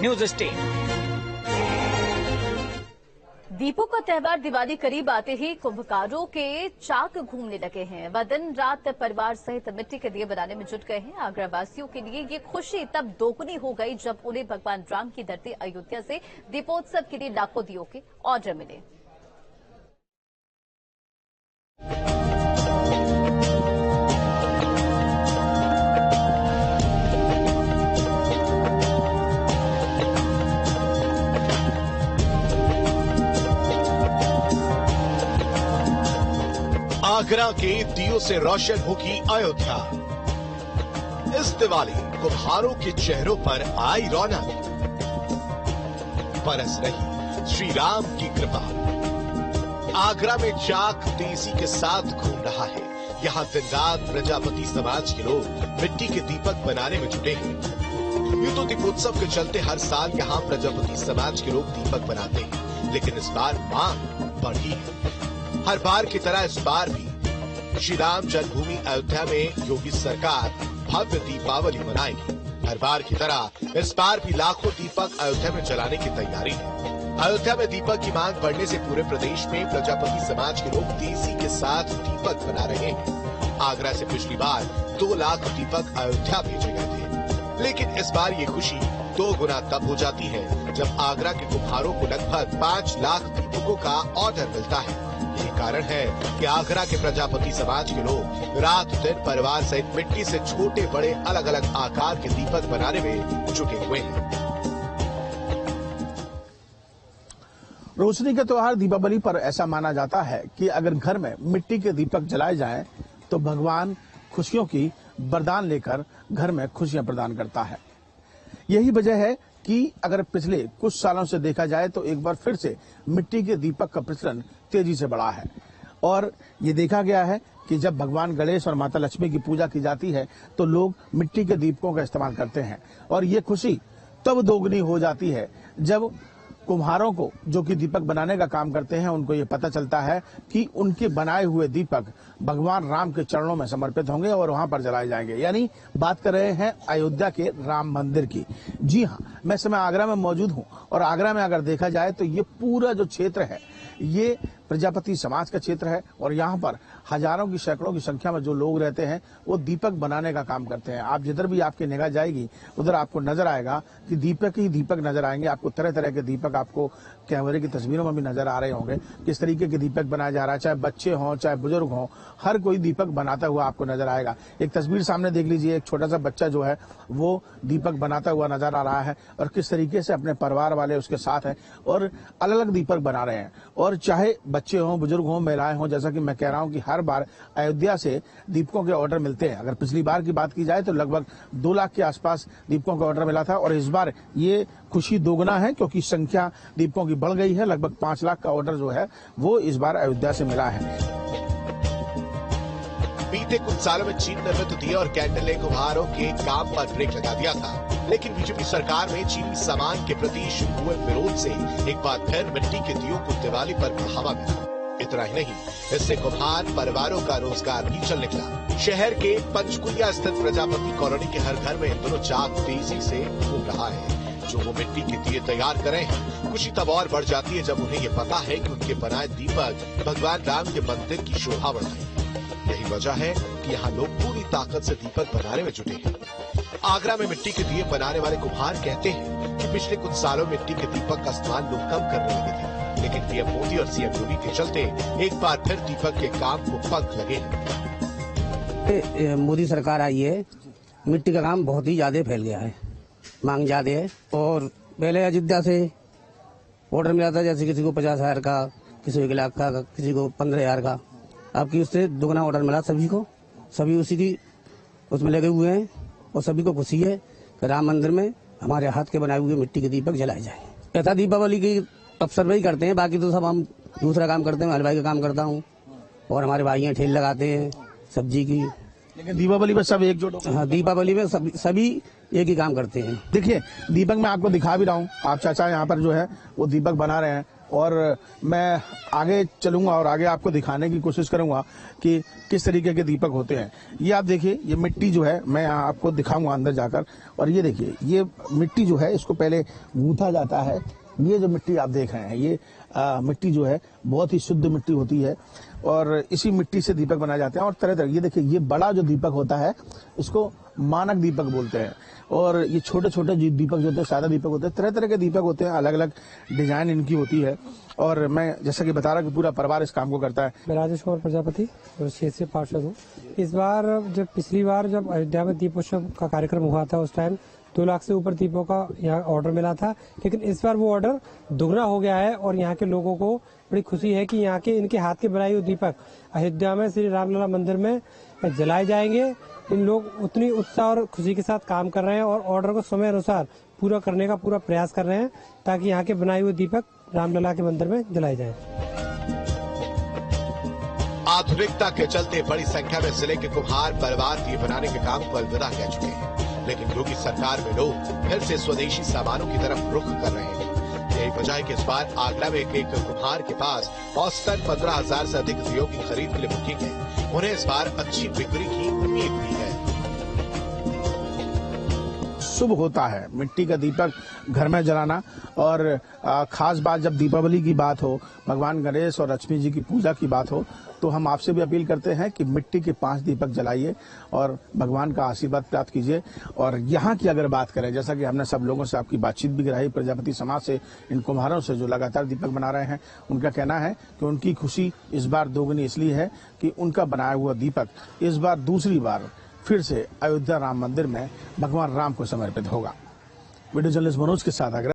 News state. दीपों का त्योहार दिवाली करीब आते ही कुंभकारों के चाक घूमने लगे हैं। वह दिन रात परिवार सहित मिट्टी के दिए बनाने में जुट गए हैं। आगरा वासियों के लिए ये खुशी तब दोगुनी हो गई जब उन्हें भगवान राम की धरती अयोध्या से दीपोत्सव के लिए लाखों दियों के ऑर्डर मिले। आगरा के दियों से रोशन होगी अयोध्या। इस दिवाली कुम्हारों के चेहरों पर आई रौनक, बरस रही श्री राम की कृपा। आगरा में चाक तेजी के साथ घूम रहा है। यहाँ दिन रात प्रजापति समाज के लोग मिट्टी के दीपक बनाने में जुटे हैं। यूं तो दीपोत्सव के चलते हर साल यहाँ प्रजापति समाज के लोग दीपक बनाते हैं, लेकिन इस बार मांग बढ़ी है। हर बार की तरह इस बार भी श्री राम जन्मभूमि अयोध्या में योगी सरकार भव्य दीपावली मनाएगी। हर बार की तरह इस बार भी लाखों दीपक अयोध्या में जलाने की तैयारी है। अयोध्या में दीपक की मांग बढ़ने से पूरे प्रदेश में प्रजापति समाज के लोग तेजी के साथ दीपक बना रहे हैं। आगरा से पिछली बार 2 लाख दीपक अयोध्या भेजे गए थे, लेकिन इस बार ये खुशी 2 गुना तब हो जाती है जब आगरा के कुम्हारों को लगभग 5 लाख दीपकों का ऑर्डर मिलता है। यही कारण है कि आगरा के प्रजापति समाज के लोग रात दिन परिवार सहित मिट्टी से छोटे बड़े अलग अलग आकार के दीपक बनाने में जुटे हुए हैं। रोशनी का त्योहार दीपावली पर ऐसा माना जाता है कि अगर घर में मिट्टी के दीपक जलाए जाएं तो भगवान खुशियों की वरदान लेकर घर में खुशियां प्रदान करता है। यही वजह है कि अगर पिछले कुछ सालों से देखा जाए तो एक बार फिर से मिट्टी के दीपक का प्रचलन तेजी से बढ़ा है। और ये देखा गया है कि जब भगवान गणेश और माता लक्ष्मी की पूजा की जाती है तो लोग मिट्टी के दीपकों का इस्तेमाल करते हैं। और ये खुशी तब दोगुनी हो जाती है जब कुम्हारों को, जो कि दीपक बनाने का काम करते हैं, उनको ये पता चलता है कि उनके बनाए हुए दीपक भगवान राम के चरणों में समर्पित होंगे और वहां पर जलाए जाएंगे। यानी बात कर रहे हैं अयोध्या के राम मंदिर की। जी हाँ, मैं इस समय आगरा में मौजूद हूं और आगरा में अगर देखा जाए तो ये पूरा जो क्षेत्र है ये प्रजापति समाज का क्षेत्र है और यहाँ पर हजारों की सैकड़ों की संख्या में जो लोग रहते हैं वो दीपक बनाने का काम करते हैं। आप जिधर भी आपकी निगाह जाएगी उधर आपको नजर आएगा कि दीपक ही दीपक नजर आएंगे। आपको तरह तरह के दीपक आपको कैमरे की तस्वीरों में भी नजर आ रहे होंगे। किस तरीके के दीपक बनाया जा रहा है, चाहे बच्चे हों चाहे बुजुर्ग हों, हर कोई दीपक बनाता हुआ आपको नजर आएगा। एक तस्वीर सामने देख लीजिए, एक छोटा सा बच्चा जो है वो दीपक बनाता हुआ नजर आ रहा है और किस तरीके से अपने परिवार वाले उसके साथ हैं और अलग अलग दीपक बना रहे हैं। और चाहे बच्चे हों, बुजुर्ग हों, महिलाएं हों, जैसा कि मैं कह रहा हूं कि हर बार अयोध्या से दीपकों के ऑर्डर मिलते हैं। अगर पिछली बार की बात की जाए तो लगभग 2 लाख के आसपास दीपकों का ऑर्डर मिला था और इस बार ये खुशी दोगुना है क्योंकि संख्या दीपकों की बढ़ गई है। लगभग 5 लाख का ऑर्डर जो है वो इस बार अयोध्या से मिला है। बीते कुछ सालों में चीन निर्मित दिए और कैंडल ने कुम्हारों के काम पर ब्रेक लगा दिया था, लेकिन बीजेपी सरकार में चीनी सामान के प्रति शुरू हुए विरोध से एक बार फिर मिट्टी के दियों को दिवाली पर बढ़ावा मिला। इतना ही नहीं, इससे कुम्हार परिवारों का रोजगार भी चल निकला। शहर के पंचकुलिया स्थित प्रजापति कॉलोनी के हर घर में इन दोनों चाक तेजी से घूम रहा है। जो वो मिट्टी के दिए तैयार कर रहे हैं, खुशी तब और बढ़ जाती है जब उन्हें ये पता है कि उनके बनाए दीपक भगवान राम के मंदिर की शोभा बढ़ाएंगे। यही वजह है कि यहाँ लोग पूरी ताकत से दीपक बनाने में जुटे हैं। आगरा में मिट्टी के दिए बनाने वाले कुम्हार कहते हैं कि पिछले कुछ सालों में मिट्टी के दीपक का इस्तेमाल लोग कम करने लगे थे, लेकिन पीएम मोदी और सीएम योगी के चलते एक बार फिर दीपक के काम को पंख लगे हैं। मोदी सरकार आई है, मिट्टी का काम बहुत ही ज्यादा फैल गया है, मांग ज्यादा है। और पहले अयोध्या से ऑर्डर मिला था, जैसे किसी को 50,000 का, किसी को 1 लाख का, किसी को 15,000 का। आपकी उससे दुगना ऑर्डर मिला सभी को, सभी उसी की उसमें लगे हुए हैं और सभी को खुशी है कि राम मंदिर में हमारे हाथ के बनाए हुए मिट्टी के दीपक जलाए जाए। ऐसा दीपावली की अवसर वही करते हैं, बाकी तो सब हम दूसरा काम करते हैं। हलवाई का काम करता हूँ और हमारे भाई हैं ठेल लगाते हैं सब्जी की। लेकिन दीपावली में सब एकजुट हो। हाँ, दीपावली में सभी एक ही काम करते हैं। देखिए, दीपक मैं आपको दिखा भी रहा हूँ। आप चाचा यहाँ पर जो है वो दीपक बना रहे हैं और मैं आगे चलूंगा और आगे आपको दिखाने की कोशिश करूंगा कि किस तरीके के दीपक होते हैं। ये आप देखिए, ये मिट्टी जो है मैं आपको दिखाऊंगा अंदर जाकर। और ये देखिए, ये मिट्टी जो है इसको पहले गूंथा जाता है। ये जो मिट्टी आप देख रहे हैं, ये मिट्टी जो है बहुत ही शुद्ध मिट्टी होती है और इसी मिट्टी से दीपक बनाए जाते हैं। और तरह तरह, ये देखिए, ये बड़ा जो दीपक होता है इसको मानक दीपक बोलते हैं। और ये छोटे छोटे दीपक जो होते हैं सादा दीपक होते हैं। तरह तरह के दीपक होते हैं, अलग अलग डिजाइन इनकी होती है। और मैं जैसा कि बता रहा कि पूरा परिवार इस काम को करता है। मैं राजेश कुमार प्रजापति और क्षेत्रीय पार्षद हूँ। इस बार पिछली बार जब अयोध्या में दीपोत्सव का कार्यक्रम हुआ था, उस टाइम 2 लाख से ऊपर दीपों का यहाँ ऑर्डर मिला था। लेकिन इस बार वो ऑर्डर दुगना हो गया है और यहाँ के लोगों को बड़ी खुशी है कि यहाँ के इनके हाथ के बनाए हुए दीपक अयोध्या में श्री रामलला मंदिर में जलाए जाएंगे। इन लोग उतनी उत्साह और खुशी के साथ काम कर रहे हैं और ऑर्डर को समय अनुसार पूरा करने का पूरा प्रयास कर रहे हैं ताकि यहाँ के बनाए हुए दीपक रामलला के मंदिर में जलाए जाएं। आधुनिकता के चलते बड़ी संख्या में जिले के कुम्हार परिवार दीप बनाने के काम को अलविदा कह चुके हैं, लेकिन योगी सरकार में लोग फिर से स्वदेशी सामानों की तरफ रुख कर रहे हैं। यही वजह है कि इस बार आगरा में एक कुम्हार के पास औसतन 15,000 से अधिक दियों की खरीद के लिए बुकिंग है। उन्हें इस बार अच्छी बिक्री की उम्मीद भी है। शुभ होता है मिट्टी का दीपक घर में जलाना। और खास बात, जब दीपावली की बात हो, भगवान गणेश और लक्ष्मी जी की पूजा की बात हो, तो हम आपसे भी अपील करते हैं कि मिट्टी के 5 दीपक जलाइए और भगवान का आशीर्वाद प्राप्त कीजिए। और यहाँ की अगर बात करें, जैसा कि हमने सब लोगों से आपकी बातचीत भी कराई, प्रजापति समाज से, इन कुम्हारों से जो लगातार दीपक बना रहे हैं, उनका कहना है कि उनकी खुशी इस बार दोगुनी इसलिए है कि उनका बनाया हुआ दीपक इस बार दूसरी बार फिर से अयोध्या राम मंदिर में भगवान राम को समर्पित होगा। वीडियो जर्नलिस्ट मनोज के साथ आगरा।